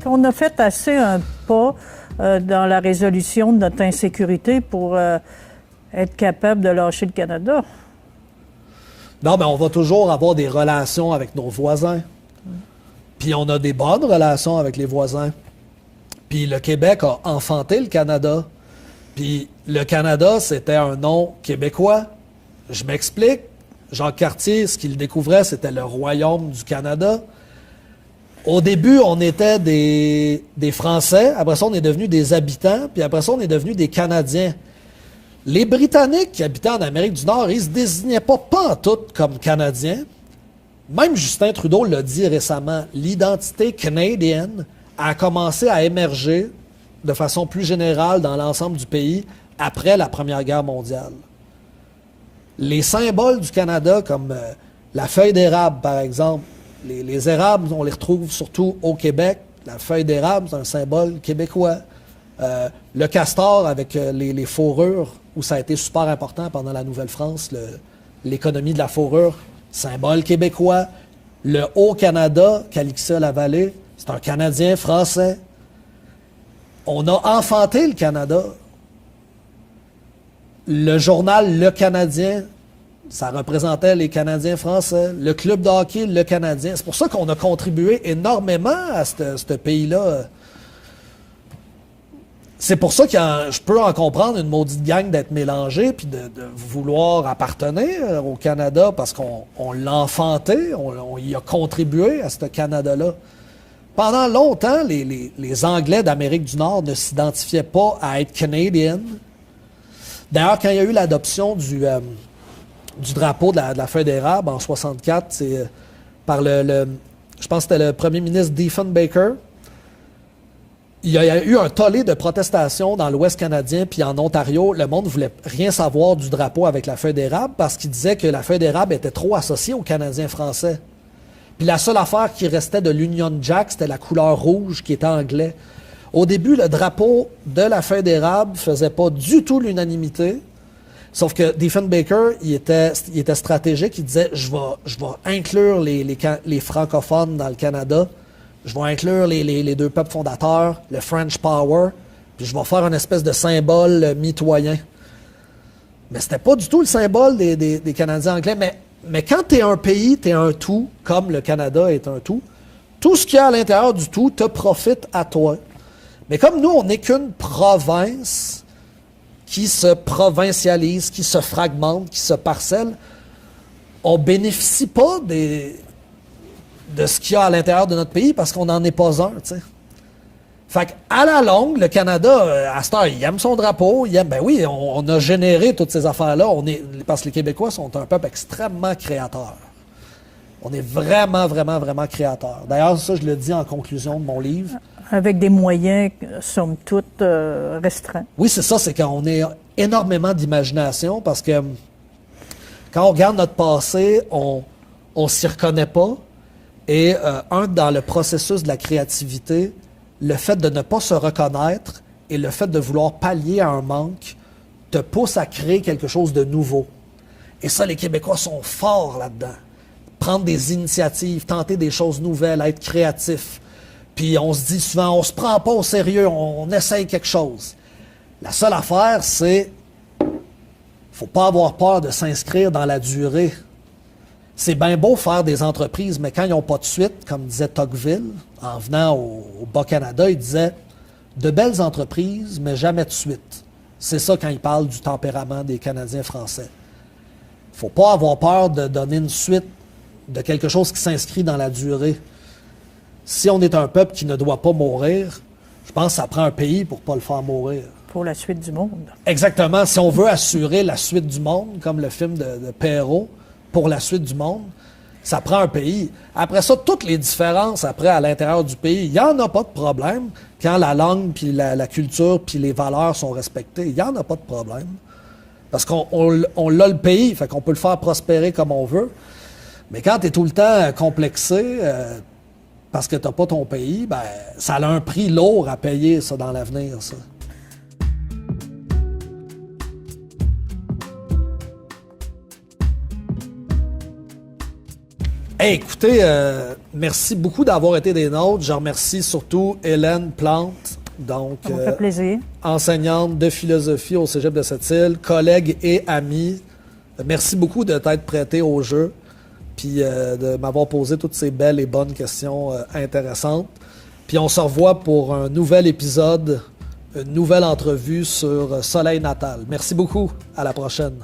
qu'on a fait assez un pas dans la résolution de notre insécurité pour être capable de lâcher le Canada? Non, mais on va toujours avoir des relations avec nos voisins. Puis on a des bonnes relations avec les voisins. Puis le Québec a enfanté le Canada. Puis le Canada, c'était un nom québécois. Je m'explique. Jacques Cartier, ce qu'il découvrait, c'était le royaume du Canada. Au début, on était des Français. Après ça, on est devenus des habitants. Puis après ça, on est devenus des Canadiens. Les Britanniques qui habitaient en Amérique du Nord, ils ne se désignaient pas pantoute comme Canadiens. Même Justin Trudeau l'a dit récemment, l'identité canadienne a commencé à émerger de façon plus générale dans l'ensemble du pays après la Première Guerre mondiale. Les symboles du Canada, comme la feuille d'érable, par exemple, les érables, on les retrouve surtout au Québec. La feuille d'érable, c'est un symbole québécois. Le castor avec les fourrures, où ça a été super important pendant la Nouvelle-France, l'économie de la fourrure, symbole québécois. Le Haut-Canada, Calixa-la-Vallée, c'est un Canadien français. On a enfanté le Canada. Le journal Le Canadien, ça représentait les Canadiens français. Le club de hockey, Le Canadien. C'est pour ça qu'on a contribué énormément à ce pays-là. C'est pour ça que je peux en comprendre une maudite gang d'être mélangée puis de vouloir appartenir au Canada parce qu'on l'a enfanté, on y a contribué à ce Canada-là. Pendant longtemps, les Anglais d'Amérique du Nord ne s'identifiaient pas à être Canadiens. D'ailleurs, quand il y a eu l'adoption du drapeau de la feuille d'érable en 1964, c'est par je pense que c'était le premier ministre Diefenbaker. Il y a eu un tollé de protestations dans l'Ouest canadien puis en Ontario. Le monde ne voulait rien savoir du drapeau avec la feuille d'érable parce qu'il disait que la feuille d'érable était trop associée aux Canadiens français. Puis la seule affaire qui restait de l'Union Jack, c'était la couleur rouge qui était anglais. Au début, le drapeau de la feuille d'érable ne faisait pas du tout l'unanimité. Sauf que Diefenbaker, il était stratégique. Il disait, je vais inclure les francophones dans le Canada. Je vais inclure les deux peuples fondateurs, le French Power, puis je vais faire une espèce de symbole mitoyen. Mais c'était pas du tout le symbole des Canadiens anglais. Mais quand tu es un pays, tu es un tout, comme le Canada est un tout. Tout ce qu'il y a à l'intérieur du tout te profite à toi. Mais comme nous, on n'est qu'une province qui se provincialise, qui se fragmente, qui se parcelle, on bénéficie pas de ce qu'il y a à l'intérieur de notre pays parce qu'on n'en est pas un, tu sais. Fait qu'à la longue, le Canada, à cette heure, il aime son drapeau, ben oui, on a généré toutes ces affaires-là, parce que les Québécois sont un peuple extrêmement créateur. On est vraiment, vraiment, vraiment créateur. D'ailleurs, ça, je le dis en conclusion de mon livre. Avec des moyens, somme toute, restreints. Oui, c'est ça, c'est qu'on a énormément d'imagination parce que quand on regarde notre passé, on s'y reconnaît pas. Et dans le processus de la créativité, le fait de ne pas se reconnaître et le fait de vouloir pallier à un manque te pousse à créer quelque chose de nouveau. Et ça, les Québécois sont forts là-dedans. Prendre des initiatives, tenter des choses nouvelles, être créatif. Puis on se dit souvent, on se prend pas au sérieux, on essaye quelque chose. La seule affaire, c'est faut pas avoir peur de s'inscrire dans la durée. C'est bien beau faire des entreprises, mais quand ils n'ont pas de suite, comme disait Tocqueville, en venant au Bas-Canada, il disait « de belles entreprises, mais jamais de suite ». C'est ça quand il parle du tempérament des Canadiens français. Il ne faut pas avoir peur de donner une suite de quelque chose qui s'inscrit dans la durée. Si on est un peuple qui ne doit pas mourir, je pense que ça prend un pays pour ne pas le faire mourir. Pour la suite du monde. Exactement. Si on veut assurer la suite du monde, comme le film de Perrault, pour la suite du monde, ça prend un pays. Après ça, toutes les différences après à l'intérieur du pays, il n'y en a pas de problème quand la langue, puis la culture, puis les valeurs sont respectées. Il n'y en a pas de problème. Parce qu'on l'a le pays, fait qu'on peut le faire prospérer comme on veut. Mais quand tu es tout le temps complexé parce que tu n'as pas ton pays, ben ça a un prix lourd à payer, ça, dans l'avenir, ça. Hey, écoutez, merci beaucoup d'avoir été des nôtres. Je remercie surtout Hélène Plante, donc Ça me fait plaisir. enseignante de philosophie au Cégep de Sept-Îles, collègue et amie. Merci beaucoup de t'être prêtée au jeu, puis de m'avoir posé toutes ces belles et bonnes questions intéressantes. Puis on se revoit pour un nouvel épisode, une nouvelle entrevue sur Soleil natal. Merci beaucoup. À la prochaine.